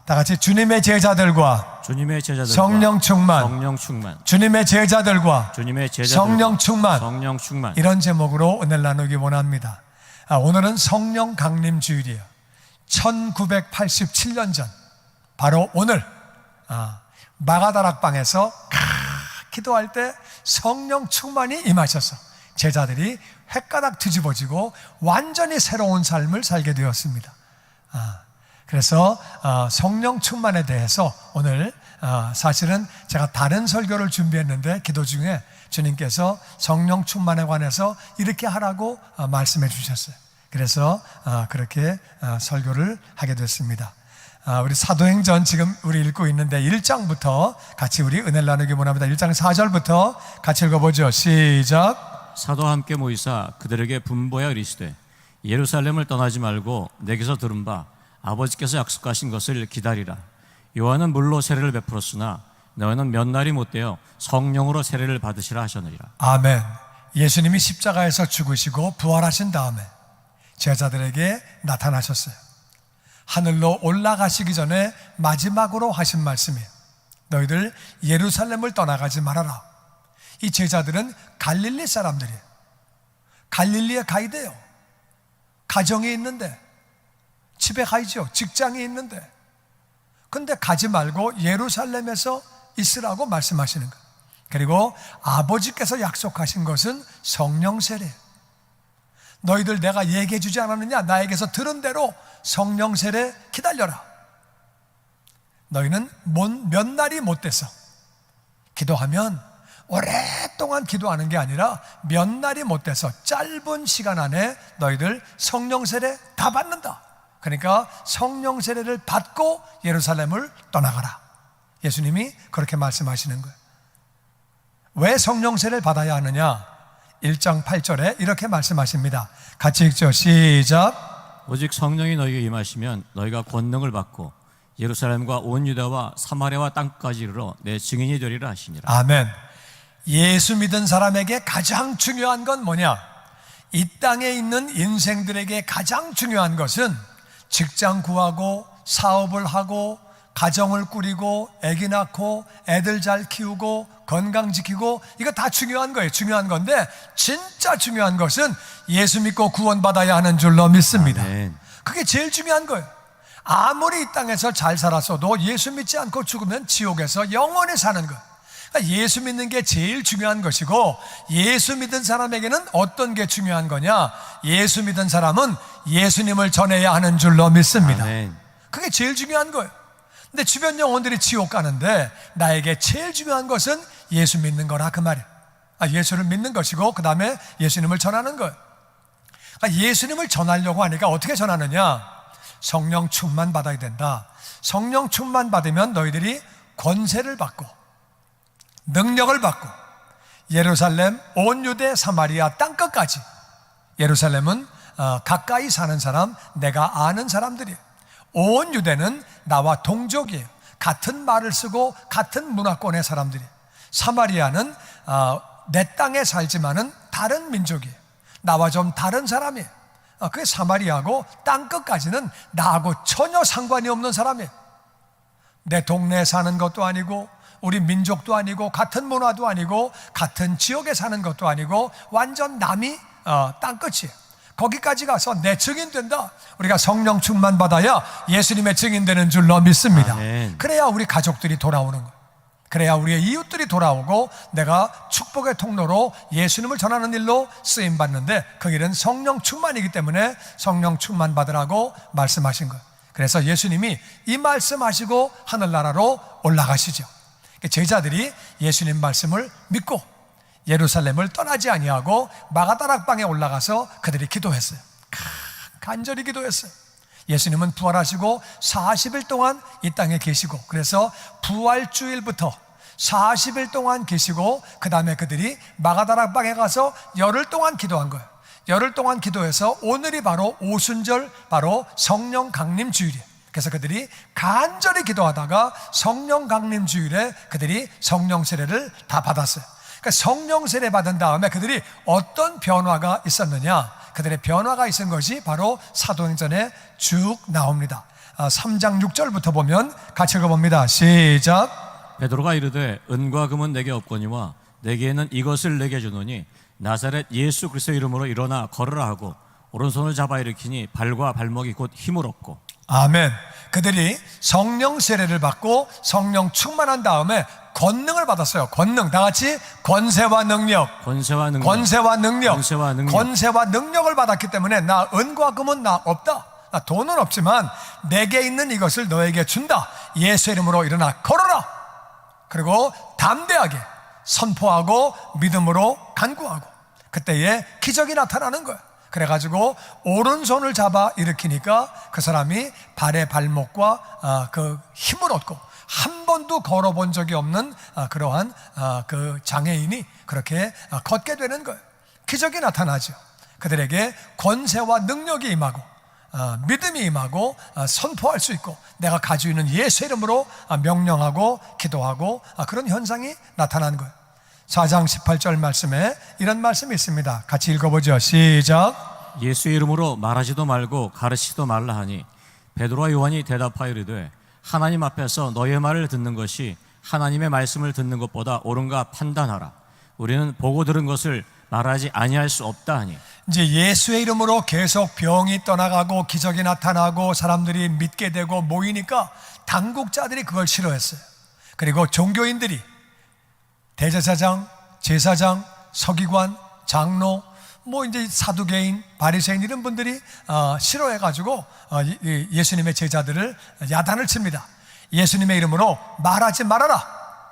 다 같이 주님의 제자들과 성령 충만, 주님의 제자들과 성령 충만, 이런 제목으로 은혜를 나누기 원합니다. 오늘은 성령 강림 주일이에요. 1987년 전 바로 오늘 마가다락방에서 기도할 때 성령 충만이 임하셔서 제자들이 헷가닥 뒤집어지고 완전히 새로운 삶을 살게 되었습니다. 그래서 성령 충만에 대해서 오늘 사실은 제가 다른 설교를 준비했는데 기도 중에 주님께서 성령 충만에 관해서 이렇게 하라고 말씀해 주셨어요. 그래서 그렇게 설교를 하게 됐습니다. 우리 사도행전 지금 우리 읽고 있는데 1장부터 같이 우리 은혜를 나누기 원합니다. 1장 4절부터 같이 읽어보죠. 시작. 사도와 함께 모이사 그들에게 분보하여 이르시되 예루살렘을 떠나지 말고 내게서 들은 바 아버지께서 약속하신 것을 기다리라. 요한은 물로 세례를 베풀었으나 너희는 몇 날이 못되어 성령으로 세례를 받으시라 하셨느니라. 아멘. 예수님이 십자가에서 죽으시고 부활하신 다음에 제자들에게 나타나셨어요. 하늘로 올라가시기 전에 마지막으로 하신 말씀이에요. 너희들 예루살렘을 떠나가지 말아라. 이 제자들은 갈릴리 사람들이에요. 갈릴리에 가야 돼요. 가정이 있는데, 집에 가야죠. 직장이 있는데. 근데 가지 말고 예루살렘에서 있으라고 말씀하시는 거예요. 그리고 아버지께서 약속하신 것은 성령 세례. 너희들 내가 얘기해 주지 않았느냐? 나에게서 들은 대로 성령 세례 기다려라. 너희는 몇 날이 못 돼서 기도하면 오랫동안 기도하는 게 아니라 몇 날이 못 돼서 짧은 시간 안에 너희들 성령 세례 다 받는다. 그러니까 성령 세례를 받고 예루살렘을 떠나가라. 예수님이 그렇게 말씀하시는 거예요. 왜 성령 세례를 받아야 하느냐? 1장 8절에 이렇게 말씀하십니다. 같이 읽죠. 시작. 오직 성령이 너희에게 임하시면 너희가 권능을 받고 예루살렘과 온 유다와 사마리아와 땅까지 이르러 내 증인이 되리라 하시니라. 아멘. 예수 믿은 사람에게 가장 중요한 건 뭐냐? 이 땅에 있는 인생들에게 가장 중요한 것은 직장 구하고 사업을 하고 가정을 꾸리고 아기 낳고 애들 잘 키우고 건강 지키고, 이거 다 중요한 거예요. 중요한 건데 진짜 중요한 것은 예수 믿고 구원받아야 하는 줄로 믿습니다. 아멘. 그게 제일 중요한 거예요. 아무리 이 땅에서 잘 살았어도 예수 믿지 않고 죽으면 지옥에서 영원히 사는 거예요. 그러니까 예수 믿는 게 제일 중요한 것이고, 예수 믿은 사람에게는 어떤 게 중요한 거냐? 예수 믿은 사람은 예수님을 전해야 하는 줄로 믿습니다. 아멘. 그게 제일 중요한 거예요. 근데 주변 영혼들이 지옥 가는데 나에게 제일 중요한 것은 예수 믿는 거라, 그 말이에요. 예수를 믿는 것이고 그 다음에 예수님을 전하는 거예요. 그러니까 예수님을 전하려고 하니까 어떻게 전하느냐? 성령 충만 받아야 된다. 성령 충만 받으면 너희들이 권세를 받고 능력을 받고 예루살렘, 온 유대, 사마리아 땅끝까지. 예루살렘은 가까이 사는 사람, 내가 아는 사람들이에요. 온 유대는 나와 동족이에요. 같은 말을 쓰고 같은 문화권의 사람들이에요. 사마리아는 내 땅에 살지만은 다른 민족이에요. 나와 좀 다른 사람이에요. 그게 사마리아고, 땅끝까지는 나하고 전혀 상관이 없는 사람이에요. 내 동네에 사는 것도 아니고 우리 민족도 아니고 같은 문화도 아니고 같은 지역에 사는 것도 아니고 완전 남이 땅끝이에요. 거기까지 가서 내 증인 된다. 우리가 성령 충만 받아야 예수님의 증인 되는 줄로 믿습니다. 아멘. 그래야 우리 가족들이 돌아오는 거예요. 그래야 우리의 이웃들이 돌아오고 내가 축복의 통로로 예수님을 전하는 일로 쓰임 받는데, 그 길은 성령 충만이기 때문에 성령 충만 받으라고 말씀하신 거예요. 그래서 예수님이 이 말씀하시고 하늘나라로 올라가시죠. 제자들이 예수님 말씀을 믿고 예루살렘을 떠나지 아니하고 마가다락방에 올라가서 그들이 기도했어요. 간절히 기도했어요. 예수님은 부활하시고 40일 동안 이 땅에 계시고, 그래서 부활주일부터 40일 동안 계시고 그 다음에 그들이 마가다락방에 가서 열흘 동안 기도한 거예요. 열흘 동안 기도해서 오늘이 바로 오순절, 바로 성령 강림 주일이에요. 그래서 그들이 간절히 기도하다가 성령 강림 주일에 그들이 성령 세례를 다 받았어요. 그러니까 성령 세례 받은 다음에 그들이 어떤 변화가 있었느냐? 그들의 변화가 있은 것이 바로 사도행전에 쭉 나옵니다. 3장 6절부터 보면 같이 읽어봅니다. 시작. 베드로가 이르되 은과 금은 내게 없거니와 내게는 이것을 내게 주노니 나사렛 예수 그리스도의 이름으로 일어나 걸으라 하고 오른손을 잡아 일으키니 발과 발목이 곧 힘을 얻고. 아멘. 그들이 성령 세례를 받고 성령 충만한 다음에 권능을 받았어요. 권능. 다 같이 권세와 능력. 권세와 능력. 권세와 능력. 권세와 능력. 권세와 능력을 받았기 때문에 나 은과 금은 나 없다. 나 돈은 없지만 내게 있는 이것을 너에게 준다. 예수 이름으로 일어나 걸어라. 그리고 담대하게 선포하고 믿음으로 간구하고 그때에 기적이 나타나는 거예요. 그래가지고 오른손을 잡아 일으키니까 그 사람이 발의 발목과 그 힘을 얻고 한 번도 걸어본 적이 없는 그러한 그 장애인이 그렇게 걷게 되는 거예요. 기적이 나타나죠. 그들에게 권세와 능력이 임하고 믿음이 임하고 선포할 수 있고 내가 가지고 있는 예수 이름으로 명령하고 기도하고 그런 현상이 나타나는 거예요. 4장 18절 말씀에 이런 말씀이 있습니다. 같이 읽어보죠. 시작. 예수 이름으로 말하지도 말고 가르치지도 말라 하니 베드로와 요한이 대답하여 이르되 하나님 앞에서 너의 말을 듣는 것이 하나님의 말씀을 듣는 것보다 옳은가 판단하라. 우리는 보고 들은 것을 말하지 아니할 수 없다 하니. 이제 예수의 이름으로 계속 병이 떠나가고 기적이 나타나고 사람들이 믿게 되고 모이니까 당국자들이 그걸 싫어했어요. 그리고 종교인들이 대제사장, 제사장, 서기관, 장로, 이제 사두개인, 바리새인 이런 분들이 싫어해가지고 예수님의 제자들을 야단을 칩니다. 예수님의 이름으로 말하지 말아라,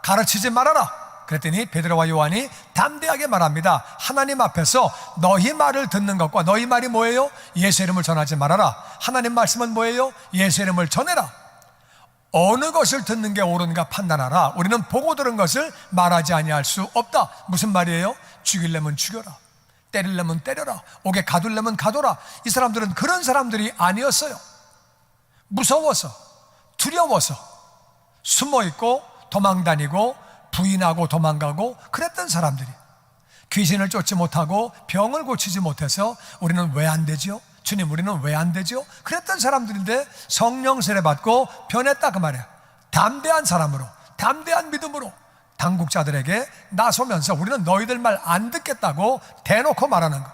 가르치지 말아라. 그랬더니 베드로와 요한이 담대하게 말합니다. 하나님 앞에서 너희 말을 듣는 것과 너희 말이 뭐예요? 예수 이름을 전하지 말아라. 하나님 말씀은 뭐예요? 예수 이름을 전해라. 어느 것을 듣는 게 옳은가 판단하라. 우리는 보고 들은 것을 말하지 아니할 수 없다. 무슨 말이에요? 죽이려면 죽여라, 때리려면 때려라, 옥에 가두려면 가둬라. 이 사람들은 그런 사람들이 아니었어요. 무서워서, 두려워서 숨어있고 도망다니고 부인하고 도망가고 그랬던 사람들이 귀신을 쫓지 못하고 병을 고치지 못해서 우리는 왜 안 되죠? 주님, 우리는 왜 안 되죠? 그랬던 사람들인데 성령 세례 받고 변했다 그 말이에요. 담대한 사람으로, 담대한 믿음으로 당국자들에게 나서면서 우리는 너희들 말 안 듣겠다고 대놓고 말하는 거.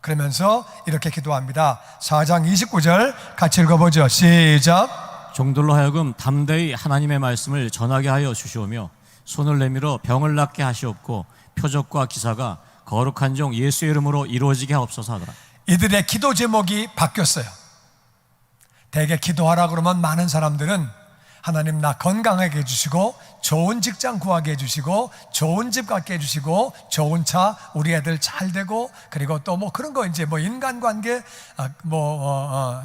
그러면서 이렇게 기도합니다. 4장 29절 같이 읽어보죠. 시작. 종들로 하여금 담대히 하나님의 말씀을 전하게 하여 주시오며 손을 내밀어 병을 낫게 하시옵고 표적과 기사가 거룩한 종 예수의 이름으로 이루어지게 하옵소서 하더라. 이들의 기도 제목이 바뀌었어요. 대개 기도하라 그러면 많은 사람들은 하나님 나 건강하게 해주시고 좋은 직장 구하게 해주시고 좋은 집 갖게 해주시고 좋은 차 우리 애들 잘 되고 그리고 또 그런 거 이제 인간관계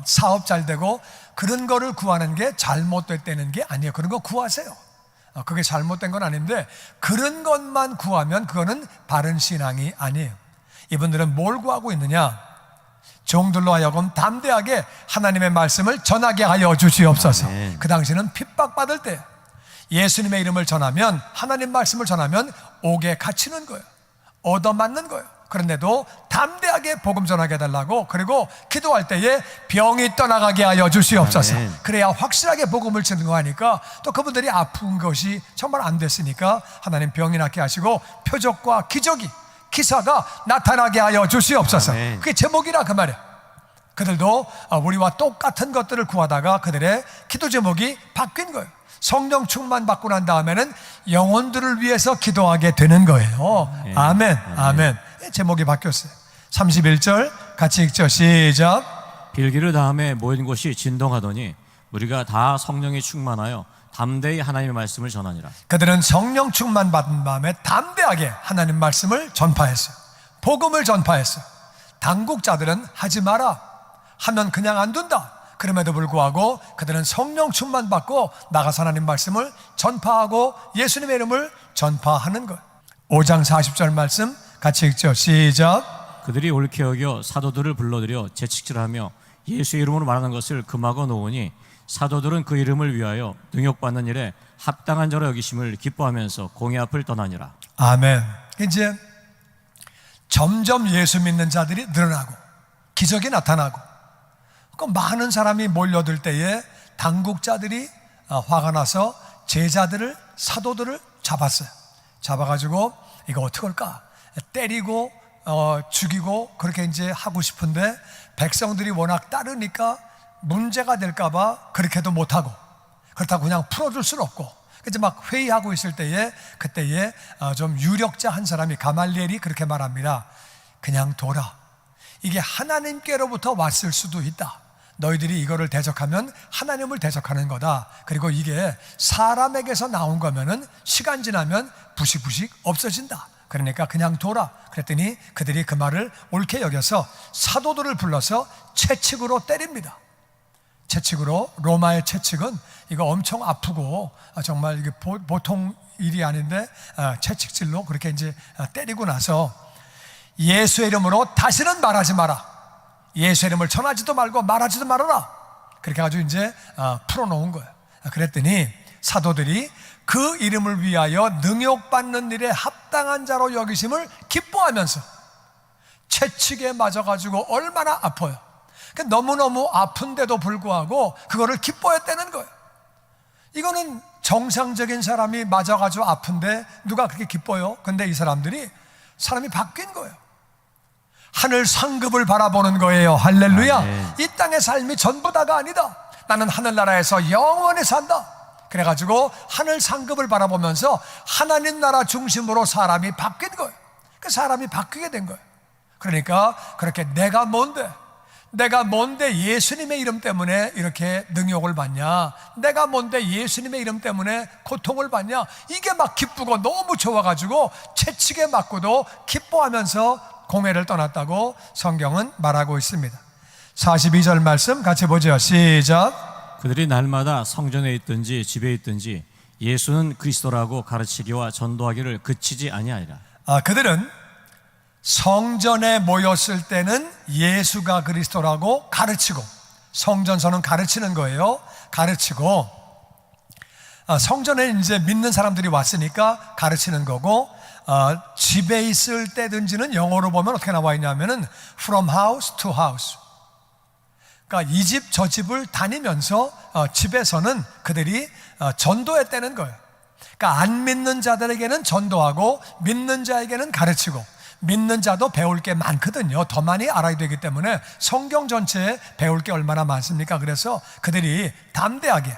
사업 잘 되고 그런 거를 구하는 게 잘못됐다는 게 아니에요. 그런 거 구하세요. 그게 잘못된 건 아닌데 그런 것만 구하면 그거는 바른 신앙이 아니에요. 이분들은 뭘 구하고 있느냐? 종들로 하여금 담대하게 하나님의 말씀을 전하게 하여 주시옵소서. 아멘. 그 당시는 핍박받을 때 예수님의 이름을 전하면, 하나님 말씀을 전하면 옥에 갇히는 거예요. 얻어맞는 거예요. 그런데도 담대하게 복음 전하게 해달라고, 그리고 기도할 때에 병이 떠나가게 하여 주시옵소서. 아멘. 그래야 확실하게 복음을 증거하니까 또 그분들이 아픈 것이 정말 안 됐으니까 하나님 병이 낫게 하시고 표적과 기적이, 기사가 나타나게 하여 주시옵소서. 아멘. 그게 제목이라 그 말이에요. 그들도 우리와 똑같은 것들을 구하다가 그들의 기도 제목이 바뀐 거예요. 성령 충만 받고 난 다음에는 영혼들을 위해서 기도하게 되는 거예요. 아멘, 아멘. 제목이 바뀌었어요. 31절 같이 읽죠. 시작. 빌기를 다음에 모인 곳이 진동하더니 우리가 다 성령이 충만하여 담대히 하나님의 말씀을 전하니라. 그들은 성령 충만 받은 마음에 담대하게 하나님 말씀을 전파했어요. 복음을 전파했어요. 당국자들은 하지 마라, 하면 그냥 안 된다. 그럼에도 불구하고 그들은 성령 충만 받고 나가서 하나님 말씀을 전파하고 예수님의 이름을 전파하는 것. 5장 40절 말씀 같이 읽죠. 시작. 그들이 옳게 여겨 사도들을 불러들여 채찍질하며 예수의 이름으로 말하는 것을 금하고 놓으니 사도들은 그 이름을 위하여 능욕받는 일에 합당한 자로 여기심을 기뻐하면서 공회 앞을 떠나니라. 아멘. 이제 점점 예수 믿는 자들이 늘어나고 기적이 나타나고 그 많은 사람이 몰려들 때에 당국자들이 화가 나서 제자들을, 사도들을 잡았어요. 잡아가지고 이거 어떡할까? 때리고 죽이고 그렇게 이제 하고 싶은데 백성들이 워낙 따르니까 문제가 될까봐 그렇게도 못하고, 그렇다고 그냥 풀어줄 수는 없고, 이제 막 회의하고 있을 때에 그때에 좀 유력자 한 사람이, 가말리엘이 그렇게 말합니다. 그냥 둬라. 이게 하나님께로부터 왔을 수도 있다. 너희들이 이거를 대적하면 하나님을 대적하는 거다. 그리고 이게 사람에게서 나온 거면은 시간 지나면 부식부식 없어진다. 그러니까 그냥 둬라. 그랬더니 그들이 그 말을 옳게 여겨서 사도들을 불러서 채찍으로 때립니다. 채찍으로, 로마의 채찍은 이거 엄청 아프고 정말 이게 보통 일이 아닌데 채찍질로 그렇게 이제 때리고 나서 예수의 이름으로 다시는 말하지 마라. 예수의 이름을 전하지도 말고 말하지도 말아라. 그렇게 해가지고 이제 풀어놓은 거예요. 그랬더니 사도들이 그 이름을 위하여 능욕받는 일에 합당한 자로 여기심을 기뻐하면서, 채찍에 맞아가지고 얼마나 아파요. 너무너무 아픈데도 불구하고 그거를 기뻐했다는 거예요. 이거는 정상적인 사람이 맞아가지고 아픈데 누가 그렇게 기뻐요? 근데 이 사람들이 사람이 바뀐 거예요. 하늘 상급을 바라보는 거예요. 할렐루야. 아멘. 이 땅의 삶이 전부 다가 아니다. 나는 하늘나라에서 영원히 산다. 그래가지고 하늘 상급을 바라보면서 하나님 나라 중심으로 사람이 바뀐 거예요. 그 사람이 바뀌게 된 거예요. 그러니까 그렇게 내가 뭔데 예수님의 이름 때문에 이렇게 능욕을 받냐, 내가 뭔데 예수님의 이름 때문에 고통을 받냐, 이게 막 기쁘고 너무 좋아가지고 채찍에 맞고도 기뻐하면서 공회를 떠났다고 성경은 말하고 있습니다. 42절 말씀 같이 보죠. 시작. 그들이 날마다 성전에 있든지 집에 있든지 예수는 그리스도라고 가르치기와 전도하기를 그치지 아니하리라. 그들은 성전에 모였을 때는 예수가 그리스도라고 가르치고, 성전서는 가르치는 거예요. 가르치고, 성전에 이제 믿는 사람들이 왔으니까 가르치는 거고, 집에 있을 때든지는 영어로 보면 어떻게 나와 있냐면은 from house to house. 그러니까 이 집 저 집을 다니면서 집에서는 그들이 전도했다는 거예요. 그러니까 안 믿는 자들에게는 전도하고 믿는 자에게는 가르치고, 믿는 자도 배울 게 많거든요. 더 많이 알아야 되기 때문에 성경 전체에 배울 게 얼마나 많습니까? 그래서 그들이 담대하게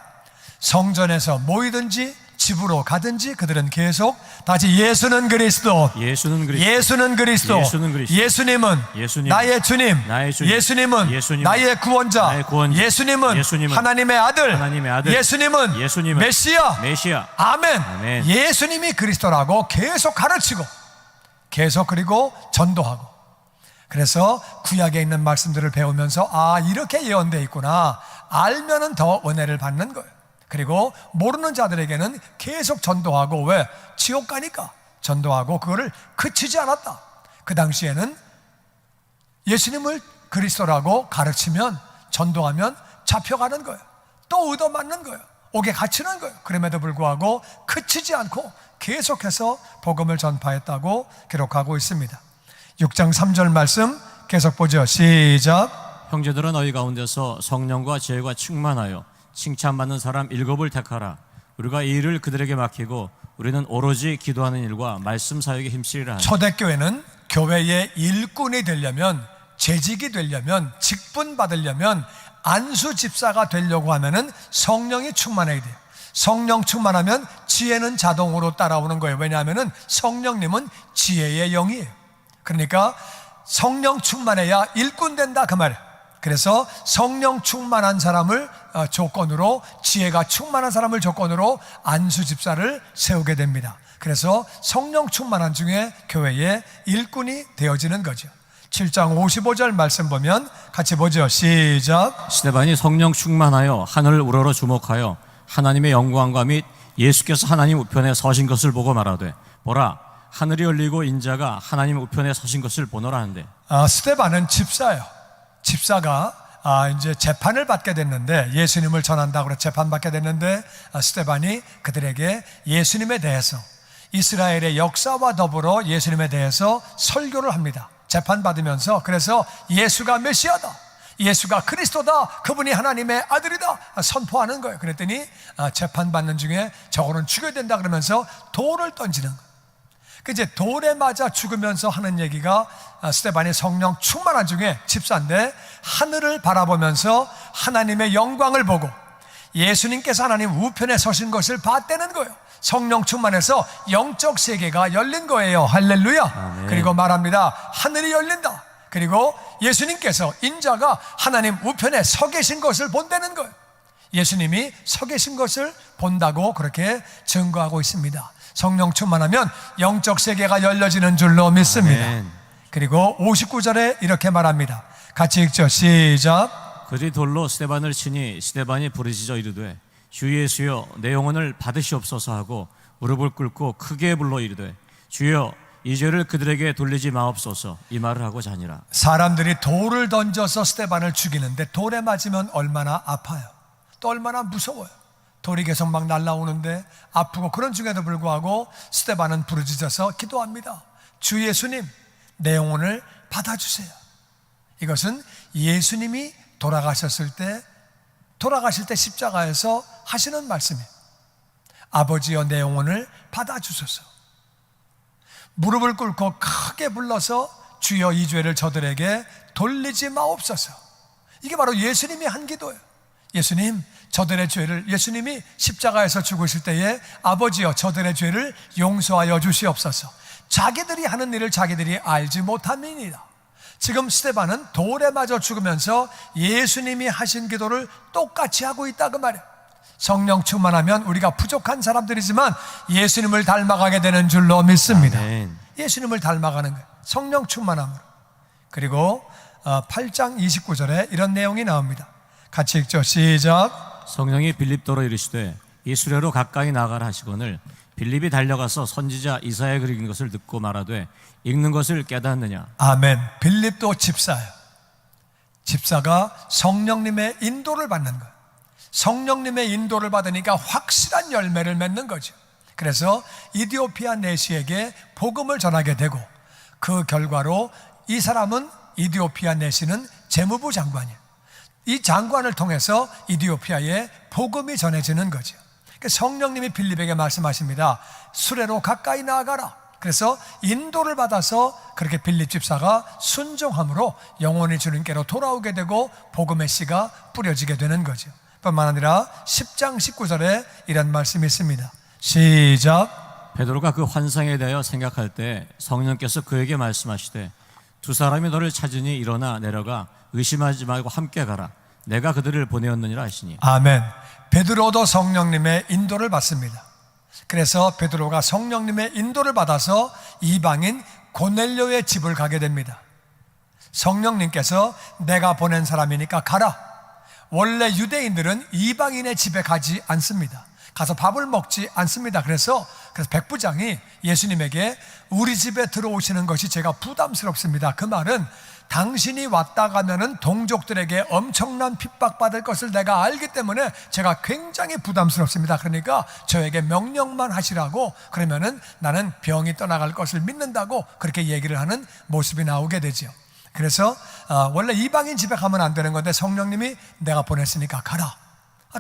성전에서 모이든지 집으로 가든지 그들은 계속 다시 예수는 그리스도, 예수는 그리스도, 예수는 그리스도, 예수는 그리스도, 예수님은 나의 주님, 나의 주님, 예수님은 나의 구원자, 나의 구원자, 예수님은 하나님의 아들, 예수님은 메시아. 아멘. 아멘. 예수님이 그리스도라고 계속 가르치고, 계속 그리고 전도하고. 그래서 구약에 있는 말씀들을 배우면서 이렇게 예언되어 있구나 알면은 더 은혜를 받는 거예요. 그리고 모르는 자들에게는 계속 전도하고, 왜? 지옥 가니까 전도하고 그거를 그치지 않았다. 그 당시에는 예수님을 그리스도라고 가르치면, 전도하면 잡혀가는 거예요. 또 얻어맞는 거예요. 옥에 갇히는 거예요. 그럼에도 불구하고 그치지 않고 계속해서 복음을 전파했다고 기록하고 있습니다. 6장 3절 말씀 계속 보죠. 시작. 형제들아 너희 가운데서 성령과 지혜가 충만하여 칭찬받는 사람 7을 택하라. 우리가 이 일을 그들에게 맡기고 우리는 오로지 기도하는 일과 말씀 사역에 힘쓰리라 하니. 초대교회는 교회의 일꾼이 되려면, 재직이 되려면, 직분 받으려면, 안수 집사가 되려고 하면은 성령이 충만해야 돼요. 성령 충만하면 지혜는 자동으로 따라오는 거예요. 왜냐하면은 성령님은 지혜의 영이에요. 그러니까 성령 충만해야 일꾼 된다 그 말이에요. 그래서 성령 충만한 사람을 조건으로, 지혜가 충만한 사람을 조건으로 안수 집사를 세우게 됩니다. 그래서 성령 충만한 중에 교회의 일꾼이 되어지는 거죠. 7장 55절 말씀 보면 같이 보죠. 시작. 스데반이 성령 충만하여 하늘을 우러러 주목하여 하나님의 영광과 및 예수께서 하나님 우편에 서신 것을 보고 말하되, 보라 하늘이 열리고 인자가 하나님 우편에 서신 것을 보노라 하는데. 스데반은 집사예요. 집사가 이제 재판을 받게 됐는데, 예수님을 전한다고 해서 재판받게 됐는데, 스데반이 그들에게 예수님에 대해서, 이스라엘의 역사와 더불어 예수님에 대해서 설교를 합니다. 재판받으면서. 그래서 예수가 메시아다, 예수가 그리스도다, 그분이 하나님의 아들이다 선포하는 거예요. 그랬더니 재판받는 중에 저거는 죽여야 된다 그러면서 돌을 던지는 거예요. 이제 돌에 맞아 죽으면서 하는 얘기가 스데반이 성령 충만한 중에 집사인데 하늘을 바라보면서 하나님의 영광을 보고 예수님께서 하나님 우편에 서신 것을 봤다는 거예요. 성령 충만해서 영적 세계가 열린 거예요. 할렐루야. 아멘. 그리고 말합니다. 하늘이 열린다. 그리고 예수님께서 인자가 하나님 우편에 서 계신 것을 본다는 거예요. 예수님이 서 계신 것을 본다고 그렇게 증거하고 있습니다. 성령 충만하면 영적 세계가 열려지는 줄로 믿습니다. 아멘. 그리고 59절에 이렇게 말합니다. 같이 읽죠. 시작. 그들이 돌로 스데반을 치니 스데반이 부르짖어 이르되 주 예수여 내 영혼을 받으시옵소서 하고 무릎을 꿇고 크게 불러 이르되 주여 이 죄를 그들에게 돌리지 마옵소서 이 말을 하고 자니라. 사람들이 돌을 던져서 스데반을 죽이는데 돌에 맞으면 얼마나 아파요. 또 얼마나 무서워요. 돌이 계속 막 날아오는데 아프고 그런 중에도 불구하고 스데반은 부르짖어서 기도합니다. 주 예수님 내 영혼을 받아주세요. 이것은 예수님이 돌아가실 때 십자가에서 하시는 말씀이에요. 아버지여 내 영혼을 받아주소서. 무릎을 꿇고 크게 불러서 주여 이 죄를 저들에게 돌리지 마옵소서. 이게 바로 예수님이 한 기도예요. 예수님 저들의 죄를, 예수님이 십자가에서 죽으실 때에 아버지여 저들의 죄를 용서하여 주시옵소서. 자기들이 하는 일을 자기들이 알지 못함이니이다. 지금 스데반은 돌에 맞아 죽으면서 예수님이 하신 기도를 똑같이 하고 있다 그 말이에요. 성령 충만하면 우리가 부족한 사람들이지만 예수님을 닮아가게 되는 줄로 믿습니다. 아멘. 예수님을 닮아가는 거예요. 성령 충만함으로. 그리고 8장 29절에 이런 내용이 나옵니다. 같이 읽죠. 시작. 성령이 빌립도로 이르시되 이 수레로 가까이 나가라 하시거늘 빌립이 달려가서 선지자 이사야에 그린 것을 듣고 말하되 읽는 것을 깨닫느냐. 아멘. 빌립도 집사예요. 집사가 성령님의 인도를 받는 거예요. 성령님의 인도를 받으니까 확실한 열매를 맺는 거죠. 그래서 이디오피아 내시에게 복음을 전하게 되고 그 결과로 이 사람은 이디오피아 내시는 재무부 장관이에요. 이 장관을 통해서 이디오피아에 복음이 전해지는 거죠. 성령님이 빌립에게 말씀하십니다. 수레로 가까이 나아가라. 그래서 인도를 받아서 그렇게 빌립 집사가 순종함으로 영원히 주님께로 돌아오게 되고 복음의 씨가 뿌려지게 되는 거죠. 뿐만 아니라 10장 19절에 이런 말씀이 있습니다. 시작. 베드로가 그 환상에 대하여 생각할 때 성령께서 그에게 말씀하시되 두 사람이 너를 찾으니 일어나 내려가 의심하지 말고 함께 가라. 내가 그들을 보내었느니라 하시니. 아멘. 베드로도 성령님의 인도를 받습니다. 그래서 베드로가 성령님의 인도를 받아서 이방인 고넬료의 집을 가게 됩니다. 성령님께서 내가 보낸 사람이니까 가라. 원래 유대인들은 이방인의 집에 가지 않습니다. 가서 밥을 먹지 않습니다. 그래서 백부장이 예수님에게 우리 집에 들어오시는 것이 제가 부담스럽습니다. 그 말은 당신이 왔다 가면은 동족들에게 엄청난 핍박받을 것을 내가 알기 때문에 제가 굉장히 부담스럽습니다. 그러니까 저에게 명령만 하시라고, 그러면은 나는 병이 떠나갈 것을 믿는다고 그렇게 얘기를 하는 모습이 나오게 되죠. 그래서 원래 이방인 집에 가면 안 되는 건데 성령님이 내가 보냈으니까 가라.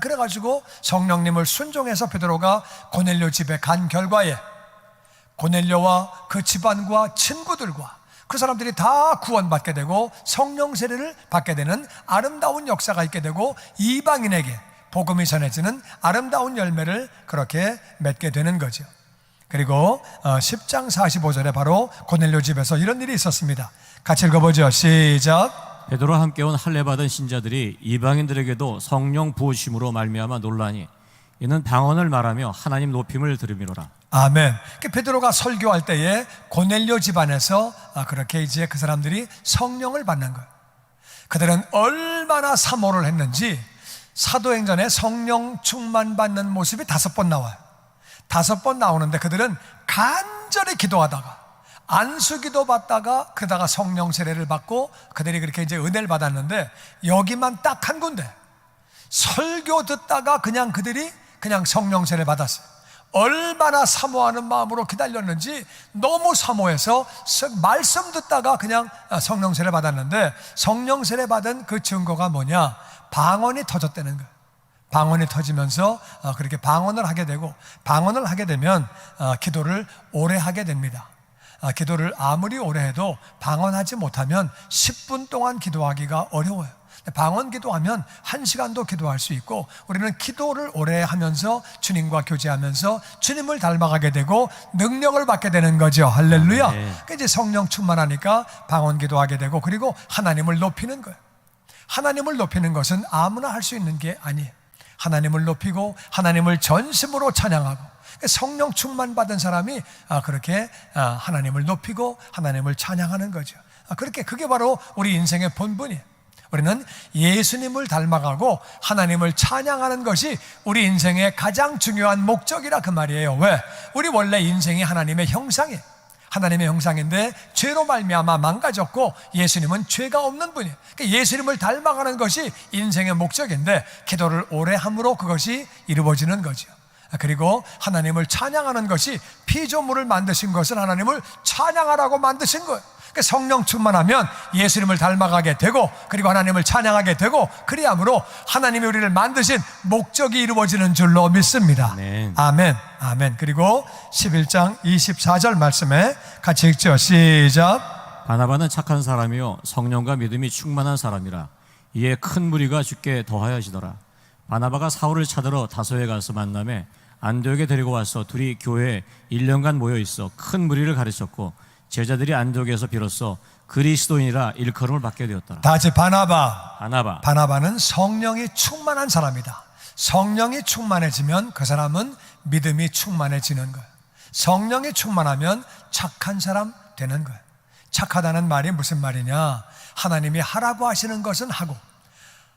그래가지고 성령님을 순종해서 베드로가 고넬료 집에 간 결과에 고넬료와 그 집안과 친구들과 그 사람들이 다 구원받게 되고 성령 세례를 받게 되는 아름다운 역사가 있게 되고 이방인에게 복음이 전해지는 아름다운 열매를 그렇게 맺게 되는 거죠. 그리고 10장 45절에 바로 고넬료 집에서 이런 일이 있었습니다. 같이 읽어보죠. 시작. 베드로와 함께 온 할례 받은 신자들이 이방인들에게도 성령 부으심으로 말미암아 놀라니 이는 방언을 말하며 하나님 높임을 들음이로라. 아멘. 베드로가 설교할 때에 고넬료 집안에서 그렇게 이제 그 사람들이 성령을 받는 거예요. 그들은 얼마나 사모를 했는지 사도행전에 성령 충만 받는 모습이 5번 나와요. 5번 나오는데 그들은 간절히 기도하다가 안수기도 받다가 그러다가 성령 세례를 받고 그들이 그렇게 이제 은혜를 받았는데 여기만 딱 한 군데 설교 듣다가 그냥 그들이 그냥 성령 세례를 받았어요. 얼마나 사모하는 마음으로 기다렸는지 너무 사모해서 말씀 듣다가 그냥 성령 세례 받았는데, 성령 세례 받은 그 증거가 뭐냐? 방언이 터졌다는 거예요. 방언이 터지면서 그렇게 방언을 하게 되고, 방언을 하게 되면 기도를 오래 하게 됩니다. 기도를 아무리 오래 해도 방언하지 못하면 10분 동안 기도하기가 어려워요. 방언 기도하면 1시간도 기도할 수 있고, 우리는 기도를 오래 하면서 주님과 교제하면서 주님을 닮아가게 되고 능력을 받게 되는 거죠. 할렐루야. 그러니까 이제 성령 충만하니까 방언 기도하게 되고, 그리고 하나님을 높이는 거예요. 하나님을 높이는 것은 아무나 할 수 있는 게 아니에요. 하나님을 높이고 하나님을 전심으로 찬양하고, 성령 충만 받은 사람이 그렇게 하나님을 높이고 하나님을 찬양하는 거죠. 그게 바로 우리 인생의 본분이에요. 우리는 예수님을 닮아가고 하나님을 찬양하는 것이 우리 인생의 가장 중요한 목적이라 그 말이에요. 왜? 우리 원래 인생이 하나님의 형상이에요. 하나님의 형상인데 죄로 말미암아 망가졌고, 예수님은 죄가 없는 분이에요. 그러니까 예수님을 닮아가는 것이 인생의 목적인데, 기도를 오래 함으로 그것이 이루어지는 거죠. 그리고 하나님을 찬양하는 것이, 피조물을 만드신 것은 하나님을 찬양하라고 만드신 거예요. 그러니까 성령 충만하면 예수님을 닮아가게 되고, 그리고 하나님을 찬양하게 되고, 그리함으로 하나님이 우리를 만드신 목적이 이루어지는 줄로 믿습니다. 아멘. 아멘. 아멘. 그리고 11장 24절 말씀에 같이 읽죠. 시작. 바나바는 착한 사람이요 성령과 믿음이 충만한 사람이라. 이에 큰 무리가 주께 더하여지더라. 바나바가 사울을 찾으러 다소에 가서 만남에 안디옥에 데리고 와서 둘이 교회에 1년간 모여 있어 큰 무리를 가르쳤고, 제자들이 안디옥에서 비로소 그리스도인이라 일컬음을 받게 되었더라. 다 같이 바나바. 바나바는 성령이 충만한 사람이다. 성령이 충만해지면 그 사람은 믿음이 충만해지는 거예요. 성령이 충만하면 착한 사람 되는 거예요. 착하다는 말이 무슨 말이냐? 하나님이 하라고 하시는 것은 하고,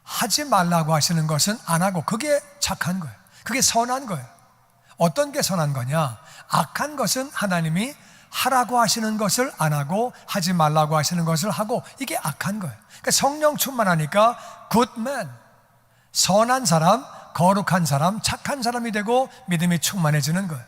하지 말라고 하시는 것은 안 하고, 그게 착한 거예요. 그게 선한 거예요. 어떤 게 선한 거냐? 악한 것은 하나님이 하라고 하시는 것을 안 하고, 하지 말라고 하시는 것을 하고, 이게 악한 거예요. 그러니까 성령 충만하니까 good man, 선한 사람, 거룩한 사람, 착한 사람이 되고 믿음이 충만해지는 거예요.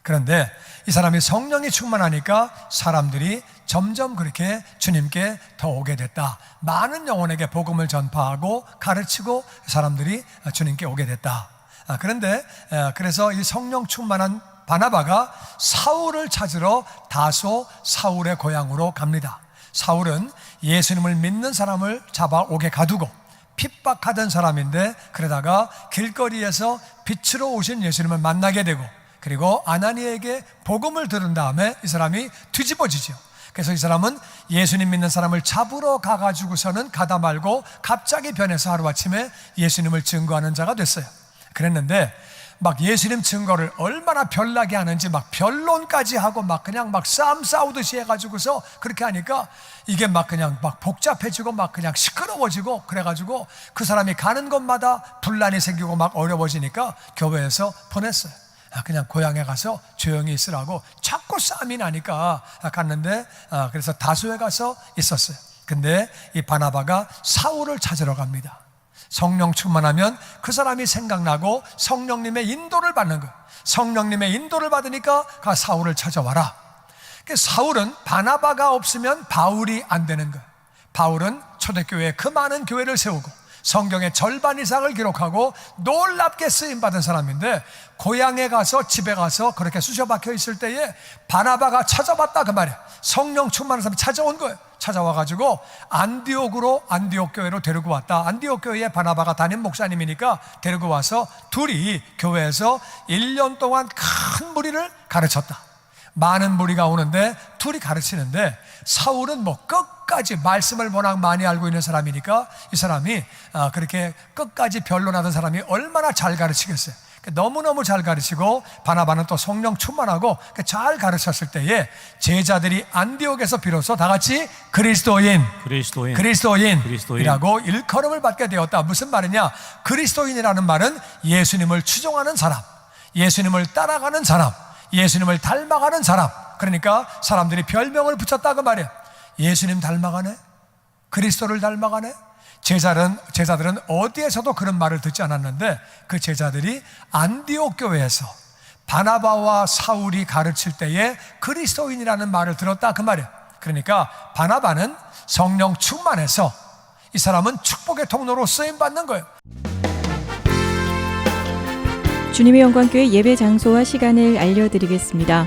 그런데 이 사람이 성령이 충만하니까 사람들이 점점 그렇게 주님께 더 오게 됐다. 많은 영혼에게 복음을 전파하고 가르치고 사람들이 주님께 오게 됐다. 그런데 그래서 이 성령 충만한 바나바가 사울을 찾으러 다소, 사울의 고향으로 갑니다. 사울은 예수님을 믿는 사람을 잡아오게 가두고 핍박하던 사람인데, 그러다가 길거리에서 빛으로 오신 예수님을 만나게 되고, 그리고 아나니에게 복음을 들은 다음에 이 사람이 뒤집어지죠. 그래서 이 사람은 예수님 믿는 사람을 잡으러 가가지고서는 가다 말고 갑자기 변해서 하루아침에 예수님을 증거하는 자가 됐어요. 그랬는데 막 예수님 증거를 얼마나 별나게 하는지 막 변론까지 하고 막 그냥 막 싸움 싸우듯이 해가지고서 그렇게 하니까 이게 막 그냥 막 복잡해지고 막 그냥 시끄러워지고, 그래가지고 그 사람이 가는 곳마다 분란이 생기고 막 어려워지니까 교회에서 보냈어요. 그냥 고향에 가서 조용히 있으라고. 자꾸 싸움이 나니까 갔는데, 그래서 다소에 가서 있었어요. 근데 이 바나바가 사울을 찾으러 갑니다. 성령 충만하면 그 사람이 생각나고 성령님의 인도를 받는 거예요. 성령님의 인도를 받으니까 가 사울을 찾아와라. 사울은 바나바가 없으면 바울이 안 되는 거예요. 바울은 초대교회에 그 많은 교회를 세우고 성경의 절반 이상을 기록하고 놀랍게 쓰임받은 사람인데, 고향에 가서 집에 가서 그렇게 쑤셔박혀 있을 때에 바나바가 찾아봤다 그 말이에요. 성령 충만한 사람이 찾아온 거예요. 찾아와가지고 안디옥 교회로 데리고 왔다. 안디옥 교회에 바나바가 담임 목사님이니까 데리고 와서 둘이 교회에서 1년 동안 큰 무리를 가르쳤다. 많은 무리가 오는데 둘이 가르치는데, 사울은 뭐 끝까지 말씀을 워낙 많이 알고 있는 사람이니까 이 사람이 그렇게 끝까지 변론하던 사람이 얼마나 잘 가르치겠어요. 너무너무 잘 가르치고, 바나바는 또 성령 충만하고 잘 가르쳤을 때에 제자들이 안디옥에서 비로소 다 같이 그리스도인이라고 일컬음을 받게 되었다. 무슨 말이냐? 그리스도인이라는 말은 예수님을 추종하는 사람, 예수님을 따라가는 사람, 예수님을 닮아가는 사람. 그러니까 사람들이 별명을 붙였다 그 말이에요. 예수님 닮아가네? 그리스도를 닮아가네? 제자들은 어디에서도 그런 말을 듣지 않았는데, 그 제자들이 안디옥 교회에서 바나바와 사울이 가르칠 때에 그리스도인이라는 말을 들었다 그 말이에요. 그러니까 바나바는 성령 충만해서 이 사람은 축복의 통로로 쓰임받는 거예요. 주님의 영광교회 예배 장소와 시간을 알려드리겠습니다.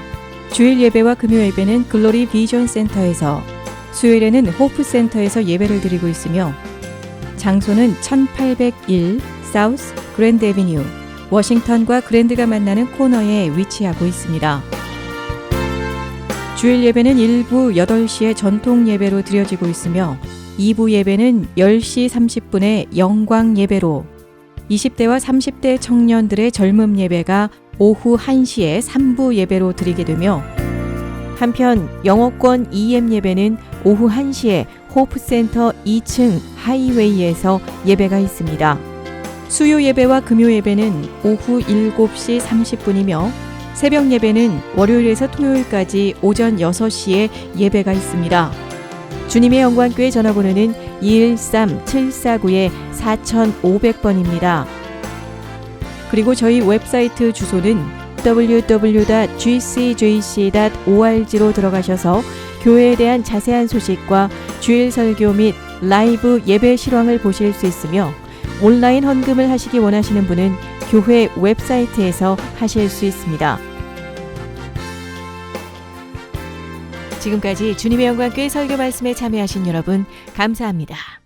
주일 예배와 금요 예배는 글로리 비전 센터에서, 수요일에는 호프 센터에서 예배를 드리고 있으며, 장소는 1801 사우스 그랜드 애비뉴, 워싱턴과 그랜드가 만나는 코너에 위치하고 있습니다. 주일 예배는 1부 8시에 전통 예배로 드려지고 있으며 2부 예배는 10시 30분에 영광 예배로, 20대와 30대 청년들의 젊음 예배가 오후 1시에 3부 예배로 드리게 되며, 한편 영어권 EM 예배는 오후 1시에 호프센터 2층 하이웨이에서 예배가 있습니다. 수요 예배와 금요 예배는 오후 7시 30분이며 새벽 예배는 월요일에서 토요일까지 오전 6시에 예배가 있습니다. 주님의 영광교회 전화번호는 213-749-4500번입니다. 그리고 저희 웹사이트 주소는 www.gcjc.org로 들어가셔서 교회에 대한 자세한 소식과 주일 설교 및 라이브 예배 실황을 보실 수 있으며, 온라인 헌금을 하시기 원하시는 분은 교회 웹사이트에서 하실 수 있습니다. 지금까지 주님의 영광교회 설교 말씀에 참여하신 여러분 감사합니다.